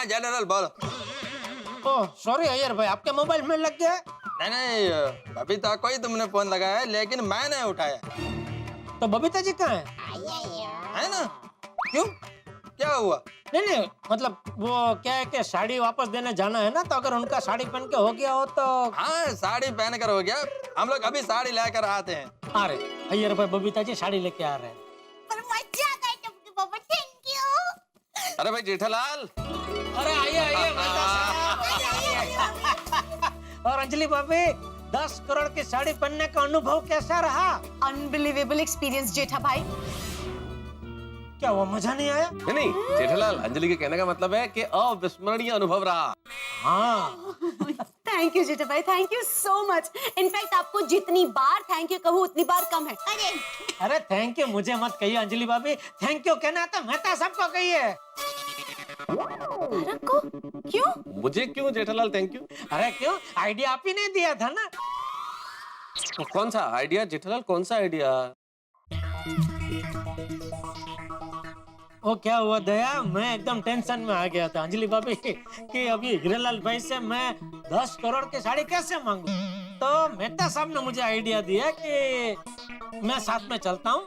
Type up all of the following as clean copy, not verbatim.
हाँ जेठालाल बोलो। Oh sorry Iyer भाई, आपके मोबाइल में लग गया? नहीं बबीता को ही तुमने फोन लगाया है, लेकिन मैंने उठाया। तो बबीता जी कहाँ है? है ना? क्यों, क्या हुआ? नहीं मतलब वो क्या है कि साड़ी वापस देने जाना है ना, तो अगर उनका साड़ी पहन के हो गया हो तो। हाँ साड़ी पहन कर हो गया, हम लोग अभी साड़ी लेकर आते हैं। आ रहे अय्यर भाई, बबीता जी साड़ी लेके आ रहे हैं। Thank you. अरे भाई जेठालाल, अरे आइए और अंजलि भाभी, 10 करोड़ की साड़ी पहनने का अनुभव कैसा रहा? अनबिलीवेबल एक्सपीरियंस जेठा भाई। क्या वो मजा नहीं आया? नहीं जेठालाल, अंजलि के कहने का मतलब है कि अविस्मरणीय अनुभव रहा। हाँ थैंक यू जेठा भाई, thank you so much. In fact आपको जितनी बार थैंक यू कहूँ उतनी बार कम है। अरे थैंक यू मुझे मत कहिए अंजलि भाभी, थैंक यू कहना तो मेहता सबको कहिए। को क्यों? मुझे क्यों जेठालाल थैंक यू? अरे क्यों, आइडिया आप ही ने दिया था ना। कौन सा आइडिया जेठालाल, कौन सा आइडिया? वो क्या हुआ दया, मैं एकदम टेंशन में आ गया था अंजलि भाभी कि अभी हीरेलाल भाई से मैं 10 करोड़ की साड़ी कैसे मांगू। तो मेहता साहब ने मुझे आइडिया दिया कि मैं साथ में चलता हूँ,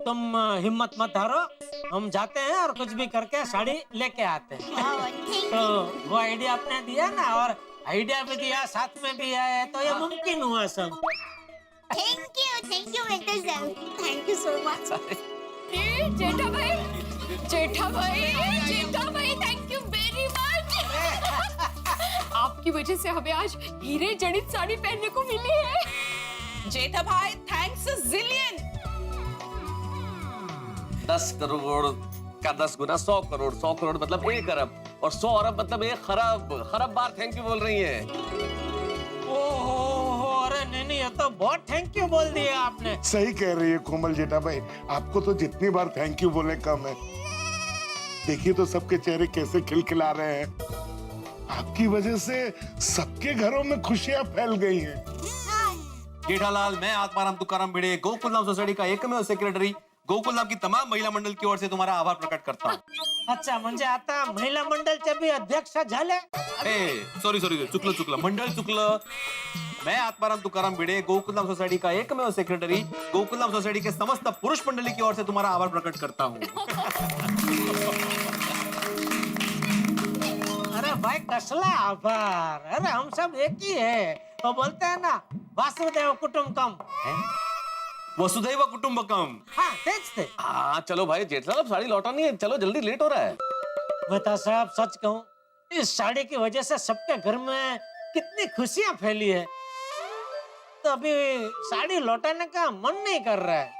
तुम हिम्मत मत हारो, हम जाते हैं और कुछ भी करके साड़ी लेके आते हैं। तो वो आइडिया आपने दिया ना, और आइडिया भी दिया साथ में भी आए, तो ये मुमकिन हुआ सब। थैंक यू मेहता साहब, थैंक यू सो मच। जेठा भाई थैंक यू वेरी मच। आपकी वजह से हमें आज हीरे जड़ित साड़ी पहनने को मिली है। जेठा भाई थैंक्स जिलियन। 10 करोड़ का 10 गुना 100 करोड़, 100 करोड़ मतलब 1 अरब, और 100 अरब मतलब 1 खरब बार थैंक यू बोल रही है। ओहो, अरे नहीं ये तो बहुत थैंक यू बोल दिया आपने। सही कह रही है कोमल जेठा भाई, आपको तो जितनी बार थैंक यू बोले कम है। देखिए तो सबके चेहरे कैसे खिलखिला रहे हैं। आपकी वजह से सबके घरों में खुशियां फैल गई हैं। जेठालाल, मैं आत्माराम तुकाराम भिड़े, गोकुलधाम सोसाइटी का एकमेव सेक्रेटरी, गोकुलधाम की तमाम महिला मंडल की ओर से तुम्हारा आभार प्रकट करता हूँ। अच्छा म्हणजे आता महिला मंडळचे बी अध्यक्ष झाले? सॉरी चुकलं मंडळ चुकलं। मैं आत्माराम तुकाराम भिड़े, गोकुलधाम सोसाइटी का एकमेव सेक्रेटरी, गोकुलधाम सोसाइटी के समस्त पुरुष मंडली की ओर से तुम्हारा आभार प्रकट करता हूँ। अरे भाई कसला आभार, अरे हम सब एक ही है। तो बोलते हैं ना वासुदेव कुटुंबकम। वसुधैव कुटुंबकम। हाँ तेज थे। हाँ चलो भाई जेठालाल, अब साड़ी लौटानी है, चलो जल्दी लेट हो रहा है। मेहता साहब सच कहूँ, इस साड़ी की वजह से सबके घर में कितनी खुशियां फैली है, तो अभी साड़ी लौटाने का मन नहीं कर रहा है।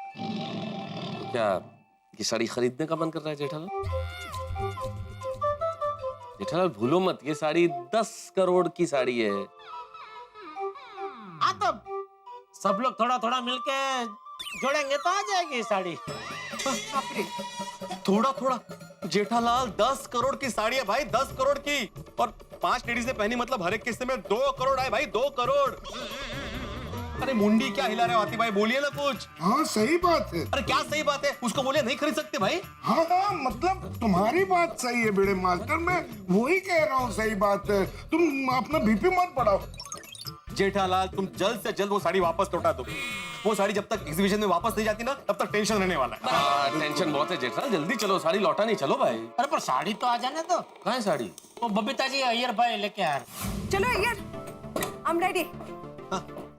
क्या ये साड़ी खरीदने का मन कर रहा है जेठालाल? जेठालाल भूलो मत, ये साड़ी 10 करोड़ की साड़ी है। हाँ तो सब लोग थोड़ा थोड़ा मिलके जोड़ेंगे तो आ जाएगी साड़ी। थोड़ा जेठालाल 10 करोड़ की साड़ी है भाई, 10 करोड़ की, और 5 लेडीज ने पहनी, मतलब हर एक किस्से में 2 करोड़ आए भाई, 2 करोड़। अरे मुंडी क्या हिला रहे हो आती भाई, बोलिए ना कुछ। हाँ सही बात है। अरे क्या सही बात है, उसको बोलिए नहीं खरीद सकते भाई। हाँ मतलब तुम्हारी बात सही है भिड़े मास्टर, मैं वही कह रहा हूँ सही बात है, तुम अपना बीपी मत बढ़ाओ। जेठालाल तुम जल्द से जल्द वो साड़ी वापस लौटा दो। वो साड़ी जब तक एग्जीबिशन में वापस नहीं जाती ना, तब तक टेंशन रहने वाला है। टेंशन बहुत है जेठालाल, जल्दी चलो, साड़ी लौटा नहीं, चलो भाई। अरे पर साड़ी तो आ जाने दो। कहाँ है साड़ी? वो बबीता जी अय्यर भाई लेके आ रहे। चलो अय्यर, आई एम रेडी।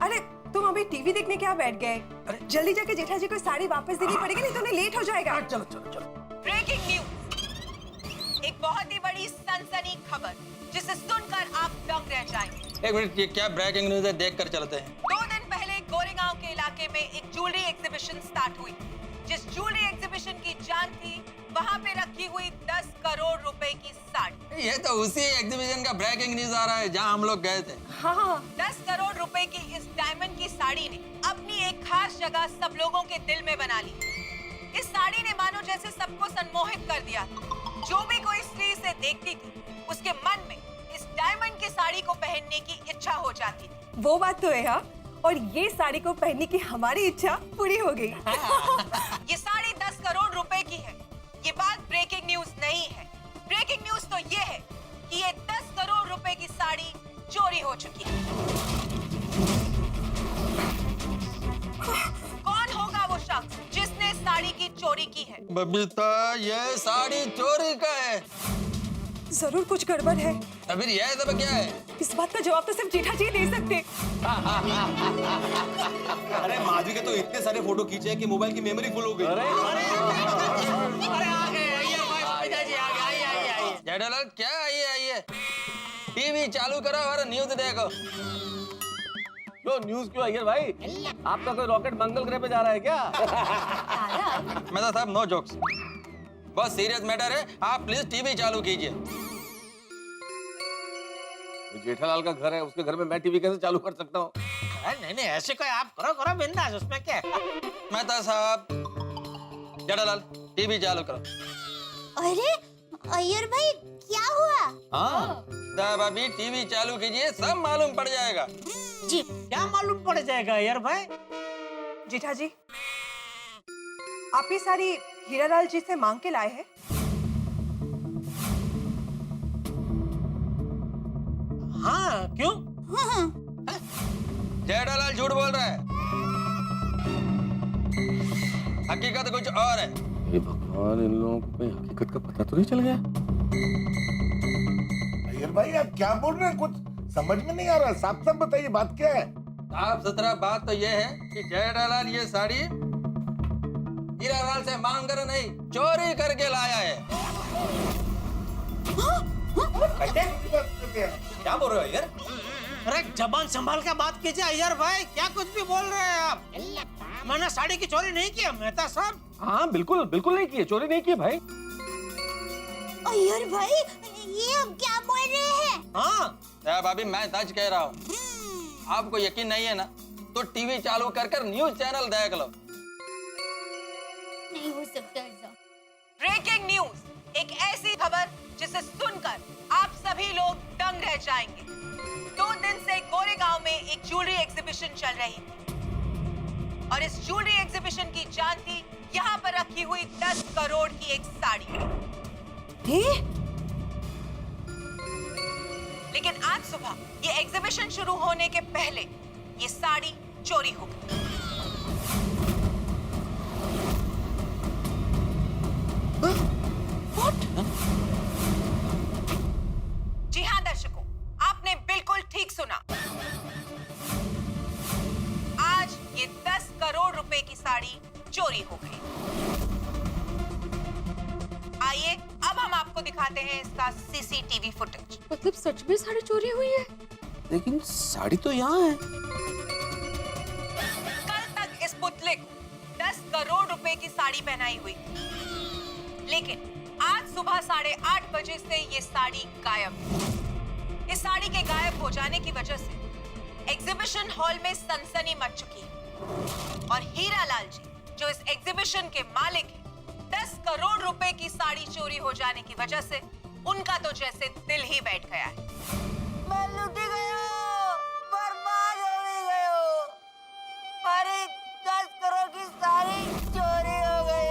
अरे तुम अभी टीवी देखने क्या बैठ गए? जल्दी जाके जेठा जी को साड़ी वापस देनी पड़ेगी, नहीं तो उन्हें लेट हो जाएगा। चलो ब्रेकिंग न्यूज, एक बहुत ही बड़ी सनसनी खबर जिसे सुनकर आप दंग रह जाएंगे। एक मिनट, ये क्या ब्रेकिंग न्यूज है, देख कर चलते हैं। 2 दिन पहले गोरेगांव के इलाके में एक ज्वेलरी एग्जीबिशन स्टार्ट हुई। जिस ज्वेलरी एग्जीबिशन की जान थी, वहां पे रखी हुई 10 करोड़ रुपए की साड़ी। ये तो उसी एग्जीबिशन का ब्रेकिंग न्यूज आ रहा है जहां हम लोग गए थे। हाँ 10 करोड़ रुपए की इस डायमंड की साड़ी ने अपनी एक खास जगह सब लोगों के दिल में बना ली। इस साड़ी ने मानो जैसे सबको सम्मोहित कर दिया। जो भी कोई स्त्री इसे देखती थी, उसके मन में इस डायमंड की साड़ी को पहनने की इच्छा हो जाती थी। वो बात तो है हाँ, और ये साड़ी को पहनने की हमारी इच्छा पूरी हो गई। ये साड़ी 10 करोड़ रुपए की है। ये बात ब्रेकिंग न्यूज नहीं है। ब्रेकिंग न्यूज तो ये है चोरी की है। बबीता ये साड़ी चोरी का है। जरूर कुछ गड़बड़ है। फिर यह सब क्या है? इस बात का जवाब तो सिर्फ जेठा जी दे सकते। अरे माधवी के तो इतने सारे फोटो खींचे हैं कि मोबाइल की मेमोरी फुल हो गई। अरे आ गए अय्यर भाई, बबीता जी आ गए। आइए। जेठालाल क्या आइए टीवी चालू करो और न्यूज देखो। क्यों न्यूज क्यों अय्यर भाई? आपका कोई रॉकेट मंगल ग्रह पे जा रहा है क्या? मैं तो साहब नो जोक्स, बहुत सीरियस मैटर है, आप प्लीज टीवी चालू कीजिए। जेठालाल का घर है, उसके घर में मैं टीवी कैसे चालू कर सकता हूँ? नहीं ऐसे कोई आप करो बिंदास, उसमें क्या है? मैं तो साहब जेठालाल टीवी चालू करो। अरे अय्यर भाई क्या हुआ? हाँ साहब अभी टीवी चालू कीजिए, सब मालूम पड़ जाएगा। जी क्या मालूम पड़ जाएगा अय्यर भाई? जेठा जी, आप ये साड़ी हीरालाल जी से मांग के लाए हैं? हाँ क्यों? जेठालाल झूठ बोल रहा है, हकीकत कुछ और है। ये भगवान, इन लोगों को कोई हकीकत का पता तो नहीं चल गया? अय्यर भाई आप क्या बोल रहे हैं, कुछ समझ में नहीं आ रहा, साफ साफ बताइए बात क्या है। साफ सुथरा बात तो ये है कि जेठालाल ये साड़ी हीरालाल से मांग कर नहीं, चोरी करके लाया है। क्या बोल रहे हो यार? अरे जबान संभाल के बात कीजिए अय्यर भाई, क्या कुछ भी बोल रहे हैं आप? मैंने साड़ी की चोरी नहीं की, मेहता साहब। हाँ बिल्कुल नहीं किए, चोरी नहीं किए भाई। अय्यर भाई ये अब क्या बोल रहे हैं? हाँ साहब अभी मैं सच कह रहा हूँ, आपको यकीन नहीं है ना तो टीवी चालू कर न्यूज चैनल देख लो। नहीं हो सकता ऐसा। ब्रेकिंग न्यूज, एक ऐसी खबर जिसे सुनकर आप सभी लोग दंग रह जाएंगे। 2 दिन से गोरेगांव में एक ज्वेलरी एग्जीबिशन चल रही थी और इस ज्वेलरी एग्जीबिशन की जान थी यहाँ पर रखी हुई 10 करोड़ की एक साड़ी। लेकिन आज सुबह ये एग्जीबिशन शुरू होने के पहले ये साड़ी चोरी हो गई। जी हाँ दर्शकों, आपने बिल्कुल ठीक सुना। आज ये 10 करोड़ रुपए की साड़ी चोरी हो गई। आइए अब हम आपको दिखाते हैं इसका सीसीटीवी फुटेज। मतलब सच में साड़ी चोरी हुई है? लेकिन साड़ी तो यहाँ है। कल तक इस पुतले को 10 करोड़ रुपए की साड़ी पहनाई हुई, लेकिन आज सुबह 8:30 बजे से ये साड़ी गायब है। इस साड़ी के गायब हो जाने की वजह से एग्जीबिशन हॉल में सनसनी मच चुकी है और हीरालाल जी जो इस एग्जीबिशन के मालिक हैं, 10 करोड़ रुपए की साड़ी चोरी हो जाने की वजह से उनका तो जैसे दिल ही बैठ गया है। मैं लुटी गयो, बर्बाद हो गयो। हमारी 10 करोड़ की सारी चोरी हो गई।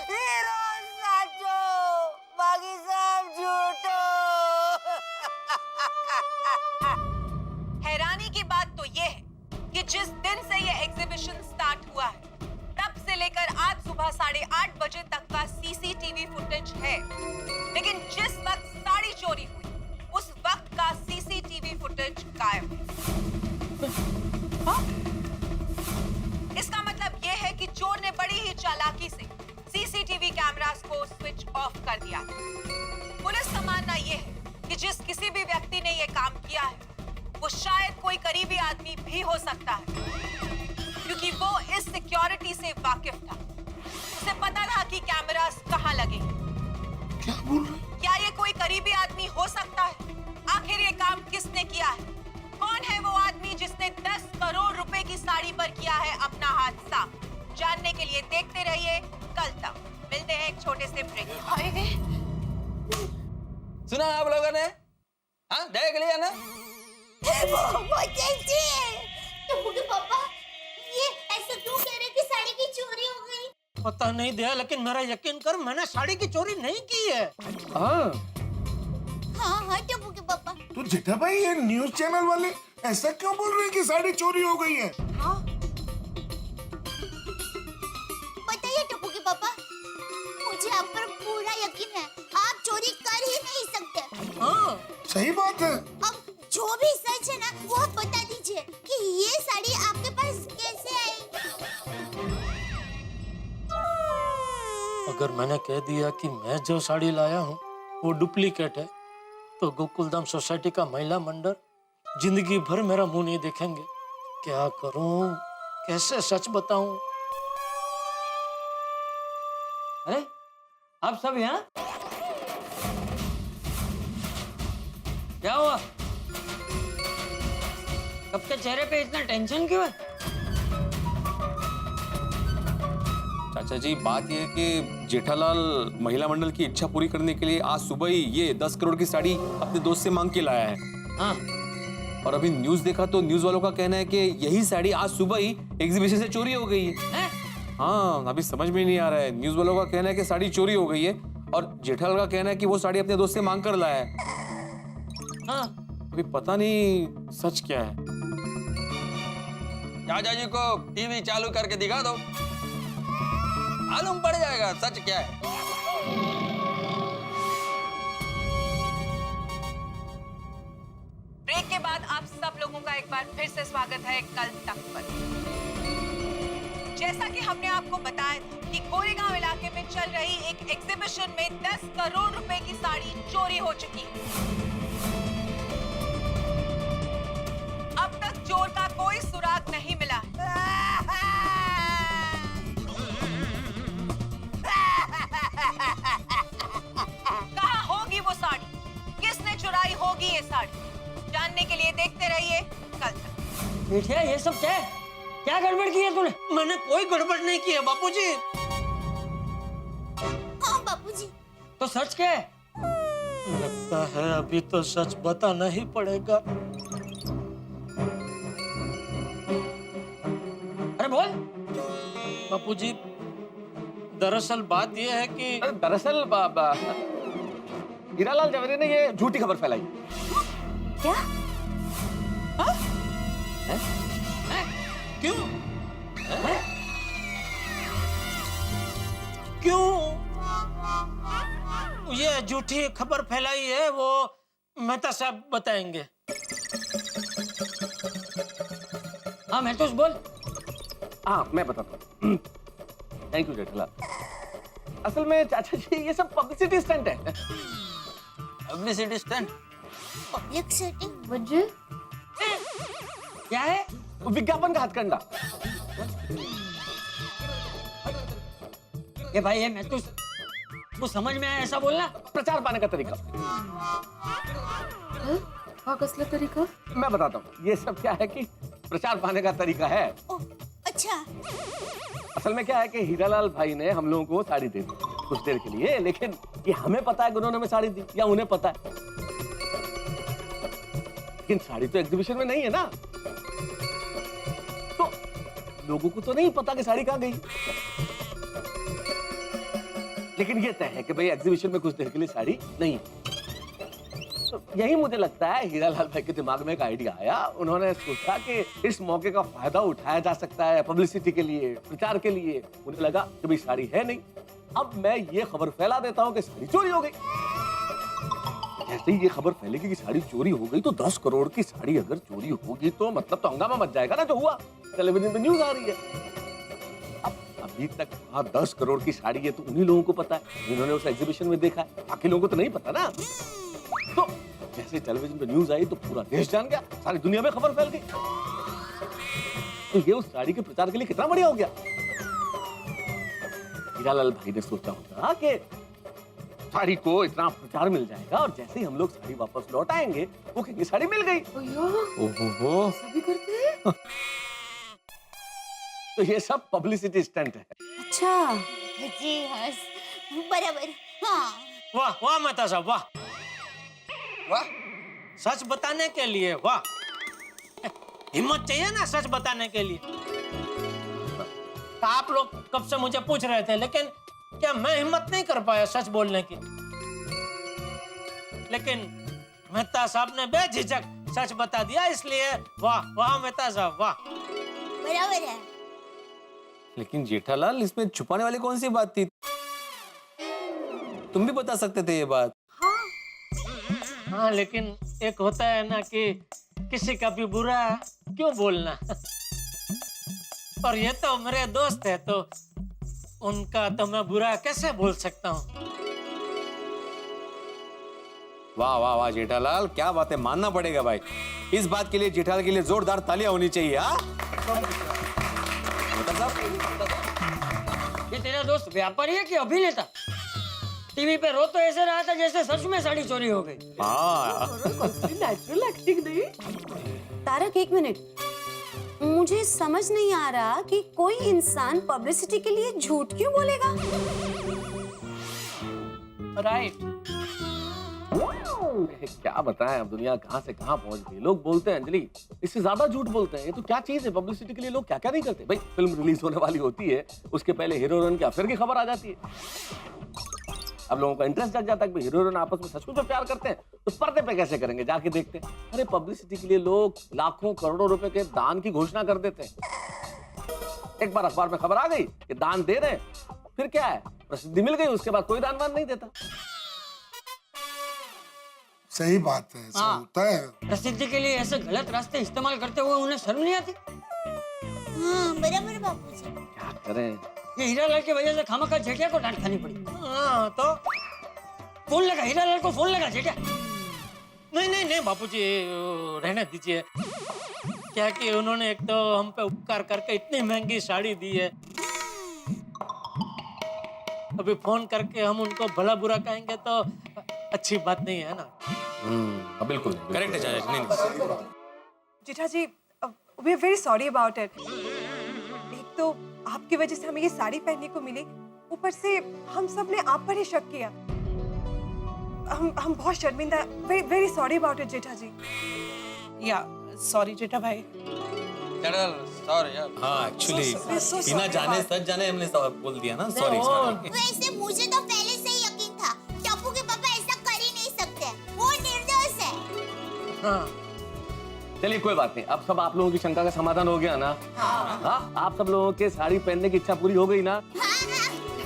हीरो साचो, बाकी सब झूठो। हैरानी की बात तो ये है कि जिस दिन से ये एग्जीबिशन स्टार्ट हुआ है तब से लेकर आज सुबह 8:30 बजे तक का सीसीटीवी फुटेज है, लेकिन जिस वक्त साड़ी चोरी हुई उस वक्त का सीसीटीवी फुटेज गायब है। हाँ? इसका मतलब ये है कि चोर ने बड़ी ही चालाकी से सीसीटीवी कैमरास को स्विच ऑफ कर दिया। पुलिस का मानना ये है कि जिस किसी भी व्यक्ति ने ये काम किया है वो शायद कोई करीबी आदमी भी हो सकता है, क्योंकि वो इस सिक्योरिटी से वाकिफ था। उसे पता था कि कैमरास कहाँ लगे। क्या बोल रहे हैं? क्या ये कोई करीबी आदमी हो सकता है? आखिर ये काम किसने किया है? कौन है वो आदमी जिसने 10 करोड़ रुपए की साड़ी पर किया है अपना हाथ साफ? जानने के लिए देखते रहिए कल तक। मिलते हैं एक छोटे से ब्रेक। सुना आप लोगों ने? हाँ देख लिया ना? टप्पू के पापा ये ऐसा क्यों कह रहे कि साड़ी की चोरी हो गई? पता नहीं दया, लेकिन मेरा यकीन कर, मैंने साड़ी की चोरी नहीं की है। हाँ हाँ टप्पू के पापा। तो जेठा भाई ये न्यूज चैनल वाले ऐसा क्यों बोल रहे हैं कि साड़ी चोरी हो गई है? सही बात है। अब जो भी सच है ना वो आप बता दीजिए कि ये साड़ी आपके पास कैसे आई। अगर मैंने कह दिया कि मैं जो साड़ी लाया हूँ वो डुप्लीकेट है तो गोकुलधाम सोसाइटी का महिला मंडल जिंदगी भर मेरा मुंह नहीं देखेंगे। क्या करूं, कैसे सच बताऊं? अरे आप सब यहाँ क्या हुआ? सबके चेहरे पे इतना टेंशन क्यों है? चाचा जी, बात यह है कि जेठालाल महिला मंडल की इच्छा पूरी करने के लिए आज सुबह ही ये 10 करोड़ की साड़ी अपने दोस्त से मांग के लाया है। हाँ, और अभी न्यूज देखा तो न्यूज वालों का कहना है कि यही साड़ी आज सुबह ही एग्जीबिशन से चोरी हो गई है। हाँ, अभी समझ में नहीं आ रहा है। न्यूज वालों का कहना है कि साड़ी चोरी हो गई है और जेठालाल का कहना है कि वो साड़ी अपने दोस्त से मांग कर लाया है। हाँ, अभी पता नहीं सच क्या है। चाचा जी को टीवी चालू करके दिखा दो, मालूम पड़ जाएगा सच क्या है। ब्रेक के बाद आप सब लोगों का एक बार फिर से स्वागत है कल तक पर। जैसा कि हमने आपको बताया था कि गोरेगांव इलाके में चल रही एक एग्जीबिशन में 10 करोड़ रुपए की साड़ी चोरी हो चुकी है। अब तक चोर का कोई सुराग नहीं मिला। कहाँ होगी वो साड़ी? किसने चुराई होगी ये साड़ी? जानने के लिए देखते रहिए कल तक। बेटिया, ये सब क्या है? क्या गड़बड़ की है तूने? मैंने कोई गड़बड़ नहीं की है बापूजी। हाँ बापूजी। तो सच क्या है? लगता है अभी तो सच बताना ही पड़ेगा। अरे बोल। बापूजी, दरअसल बात यह है कि दरअसल हीरालाल जवेरी ने ये झूठी खबर फैलाई। क्या? क्यों? क्यों ये झूठी खबर फैलाई है वो मेहता साहब बताएंगे। हाँ, मैं तो बोल। हाँ, मैं बताता हूँ। Thank you Jethalal. असल में चाचा जी ये सब पब्लिसिटी स्टंट है। पब्लिसिटी स्टंट पब्लिक सेटिंग वजह क्या है? विज्ञापन का हथकंडा। ये भाई, ये मैं तो समझ में आया ऐसा बोलना। प्रचार पाने का तरीका। हा कसला तरीका? मैं बताता हूँ। ये सब क्या है कि प्रचार पाने का तरीका है। अच्छा। असल में क्या है कि हीरालाल भाई ने हम लोगों को साड़ी दे दी कुछ देर के लिए, लेकिन ये हमें पता है कि उन्होंने हमें साड़ी दी या उन्हें पता है। लेकिन साड़ी तो एग्जीबिशन में नहीं है ना, तो लोगों को तो नहीं पता कि साड़ी कहाँ गई। लेकिन ये तय है कि भाई एग्जीबिशन में कुछ देर के लिए साड़ी नहीं है। तो यही मुझे लगता है हीरालाल भाई के दिमाग में एक आइडिया आया। उन्होंने सोचा कि इस मौके का फायदा उठाया जा सकता है पब्लिसिटी के लिए, प्रचार के लिए। उन्हें लगा कि भाई साड़ी है नहीं, अब मैं ये खबर फैला देता हूँ कि साड़ी चोरी हो गई। जैसे ही ये खबर फैलेगी कि साड़ी चोरी हो गई तो 10 करोड़ की साड़ी अगर चोरी होगी तो मतलब तो हंगामा मच जाएगा ना, जो हुआ। टेलीविजन पे न्यूज आ रही है। अब अभी तक वहाँ 10 करोड़ की साड़ी है तो उन्हीं लोगों को पता है जिन्होंने उस एग्जीबिशन में देखा है। बाकी लोगों को तो नहीं पता ना। तो जैसे टेलीविजन पे न्यूज आई तो पूरा देश जान गया, सारी दुनिया में खबर फैल गई। तो ये उस साड़ी के प्रचार के लिए कितना बढ़िया हो गया। हीरालाल भाई ने सोचा होगा कि साड़ी को इतना प्रचार मिल जाएगा और जैसे ही हम लोग साड़ी वापस लौट आएंगे वो कहेंगे साड़ी मिल गई। ओहो, सभी करते हैं। तो ये सब पब्लिसिटी स्टंट है। अच्छा, जी हाँ, बराबर। हाँ। वाह वाह मेहता साहब, वाह वाह, सच बताने के लिए वाह। हिम्मत चाहिए ना सच बताने के लिए। आप लोग कब से मुझे पूछ रहे थे, लेकिन क्या मैं हिम्मत नहीं कर पाया सच बोलने की। लेकिन मेहता साहब ने बेझिझक सच बता दिया, इसलिए वाह वाह मेहता साहब, वाह। बराबर है। लेकिन जेठालाल, इसमें छुपाने वाली कौन सी बात थी? तुम भी बता सकते थे ये बात। हाँ, लेकिन एक होता है ना कि किसी का भी बुरा क्यों बोलना। और ये तो मेरे दोस्त है, तो उनका तो मैं बुरा कैसे बोल सकता हूँ। वाह वाह वाह जेठालाल, क्या बात है, मानना पड़ेगा भाई। इस बात के लिए जेठालाल के लिए जोरदार तालियां होनी चाहिए। हाँ ये तेरा दोस्त व्यापारी है कि अभिनेता? टीवी पे रो तो ऐसे रहा था जैसे सच में साड़ी चोरी हो गई। नेचुरल एक्टिंग नहीं। तारक, एक मिनट, मुझे समझ नहीं आ रहा कि कोई इंसान पब्लिसिटी के लिए झूठ क्यों बोलेगा। राइट। क्या बताएं, अब दुनिया कहां से कहां पहुंच गई। लोग बोलते हैं अंजलि, इससे ज्यादा झूठ बोलते हैं। ये तो क्या चीज है, पब्लिसिटी के लिए लोग क्या क्या नहीं करते। भाई फिल्म रिलीज होने वाली होती है, उसके पहले हीरो हीरोइन के अफेयर की खबर आ जाती है। अब लोगों का इंटरेस्ट जग जाता है कि हीरो हीरोइन आपस में सचमुच में प्यार करते हैं, तो पर्दे पे कैसे करेंगे, जाके देखते हैं। अरे पब्लिसिटी के लिए लोग लाखों करोड़ों रुपए के दान की घोषणा कर देते हैं। एक बार अखबार में खबर आ गई कि दान दे रहे, फिर क्या है, प्रसिद्धि मिल गई, उसके बाद कोई दान वान नहीं देता। सही बात है, ऐसा होता है। प्रसिद्धि के लिए ऐसे गलत रास्ते इस्तेमाल करते हुए उन्हें शर्म नहीं आती? हाँ बराबर बापूजी। क्या करें, ये हीरालाल की वजह से खामखा जेठिया को डांट खानी पड़ी। हाँ तो फोन लगा, हीरालाल को फोन लगा जेठिया। नहीं नहीं नहीं बापूजी, रहने दीजिए। क्या कि उन्होंने एक तो हम पे उपकार करके इतनी महंगी साड़ी दी है, अभी फोन करके हम उनको भला बुरा कहेंगे तो अच्छी बात नहीं है ना। बिल्कुल करेक्ट है चाचा। नहीं Jetha ji, we are very sorry about it. एक तो आपकी वजह से हमें ये साड़ी पहनने को मिली, ऊपर से हम सब ने आप पर ही शक किया। हम बहुत शर्मिंदा। Very very sorry about it Jetha ji. या सॉरी जेठा भाई। सॉरी यार। हाँ एक्चुअली बिना जाने सच जाने हमने बोल दिया ना, सॉरी। वैसे मुझे तो पहले से ही यकीन था, टप्पू के पापा ऐसा कर ही नहीं सकते, वो निर्दोष है। हाँ चलिए कोई बात नहीं, अब सब आप लोगों की शंका का समाधान हो गया ना। हाँ, आप सब लोगों के साड़ी पहनने की इच्छा पूरी हो गई ना।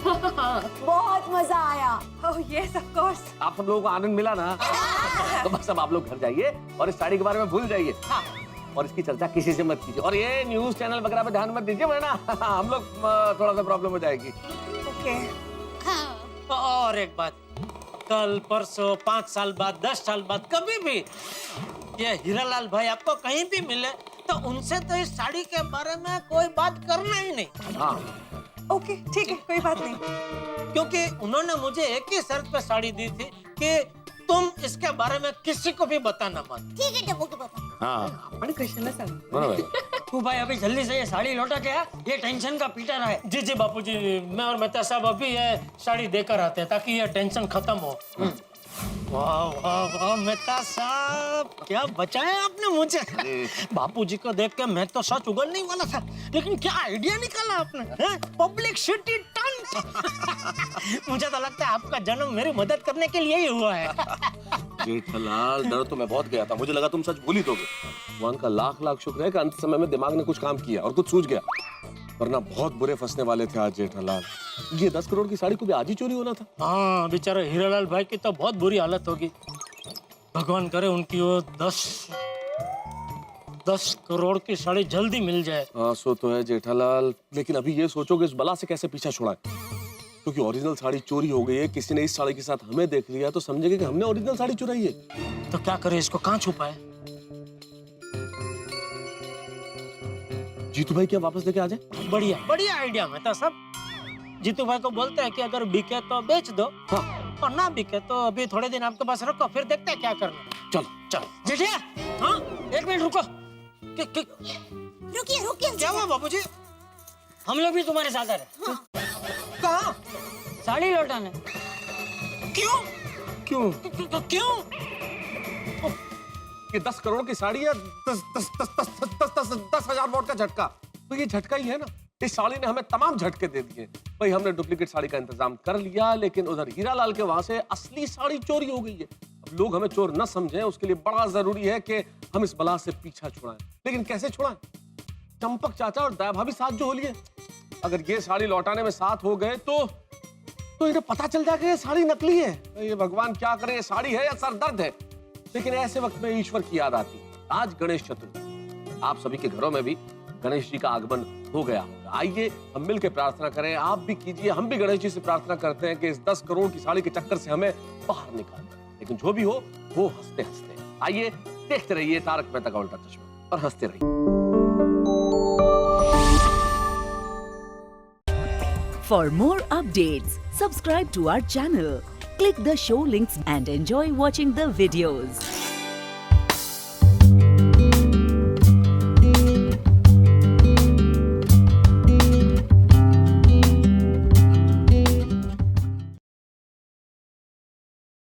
बहुत मजा आया। Oh yes of course. आप सब लोगों को आनंद मिला ना। तो बस अब आप लोग घर जाइए और इस साड़ी के बारे में भूल जाइए। और इसकी चर्चा किसी से मत कीजिए, और ये न्यूज चैनल वगैरह पे ध्यान मत दीजिए, वरना हम लोग थोड़ा सा प्रॉब्लम हो जाएगी। हाँ। और एक बात, कल परसों 5 साल बाद 10 साल बाद कभी भी ये हीरालाल भाई आपको कहीं भी मिले तो उनसे तो इस साड़ी के बारे में कोई बात करना ही नहीं। हाँ ओके ठीक है, कोई बात नहीं। क्योंकि उन्होंने मुझे एक ही शर्त पे साड़ी दी थी कि तुम इसके बारे में किसी को भी बताना मत। ठीक है टप्पू के पापा। हाँ आपण कृष्णला सांग। बरोबर। तू भाई अभी जल्दी से ये साड़ी लौटा के आ, ये टेंशन का पीटर है। जी जी बापूजी, मैं और मेहता साहब अभी ये साड़ी देकर आते हैं ताकि ये टेंशन खत्म हो। वाह वाह वाह मेहता साहब, क्या बचाया आपने मुझे। बापूजी को देख के मैं तो सच उगलने वाला था, लेकिन क्या आइडिया निकाला आपने, पब्लिसिटी टन। मुझे तो लगता है आपका जन्म मेरी मदद करने के लिए ही हुआ है। जेठालाल, डर तो मैं बहुत गया था, मुझे लगा तुम सच भूल ही दोगे। भगवान का लाख लाख शुक्र है कि अंत समय में दिमाग ने कुछ काम किया और कुछ सूझ गया, वरना बहुत बुरे फंसने वाले थे आज जेठालाल। ये 10 करोड़ की साड़ी को भी आज ही चोरी होना था। हाँ बेचारे हीरालाल भाई की तो बहुत बुरी हालत होगी। भगवान करे उनकी वो 10 करोड़ की साड़ी जल्दी मिल जाए। हाँ सो तो है जेठालाल, लेकिन अभी ये सोचो कि इस बला से कैसे पीछा छुड़ाए, क्योंकि ओरिजिनल साड़ी चोरी हो गई है। किसी ने इस साड़ी के साथ हमें देख लिया तो समझेंगे कि हमने ओरिजिनल साड़ी चुराई है। तो क्या करे, इसको कहाँ छुपाए? जीतू भाई क्या वापस लेके आ जाए? बढ़िया बढ़िया आइडिया मेहता साहब। जीतू भाई को बोलते हैं कि अगर बिके तो बेच दो, और ना बिके तो अभी थोड़े दिन आपके पास रखो, फिर देखते हैं क्या करना। चलो चलो। जेठिया, हाँ एक मिनट रुको। रुकिए रुकिए। क्या हुआ बाबूजी? हम लोग भी तुम्हारे साथ आ रहे। कहाँ? साड़ी लौटाने। क्यों क्यों? क्यों? ये 10 करोड़ की साड़ी है, 10,000 वोट का झटका, तो ये झटका ही है ना। इस साड़ी ने हमें तमाम झटके दे दिए। भाई हमने डुप्लीकेट साड़ी का इंतजाम कर लिया, लेकिन उधर हीरालाल के वहां से असली साड़ी चोरी हो गई है। अब लोग हमें चोर न समझें, उसके लिए बड़ा जरूरी है कि हम इस बला से पीछा छुड़ाएं। लेकिन कैसे छुड़ाएं? चंपक चाचा और दया भाभी साथ जो हो लिए, अगर ये साड़ी लौटाने में साथ हो गए तो इन्हें पता चल जाएगा ये साड़ी नकली है। ये भगवान क्या करे, ये साड़ी है या सरदर्द है। लेकिन ऐसे वक्त में ईश्वर की याद आती है। आज गणेश चतुर्थी, आप सभी के घरों में भी गणेश जी का आगमन हो गया होगा। आइए हम मिलकर प्रार्थना करें, आप भी कीजिए, हम भी गणेश जी से प्रार्थना करते हैं कि इस 10 करोड़ की साड़ी के चक्कर से हमें बाहर निकालें। लेकिन जो भी हो वो हंसते हंसते। आइए देखते रहिए तारक मेहता का उल्टा चश्मा और हंसते रहिए। For more updates, subscribe to our channel, click the show links and enjoy watching the videos.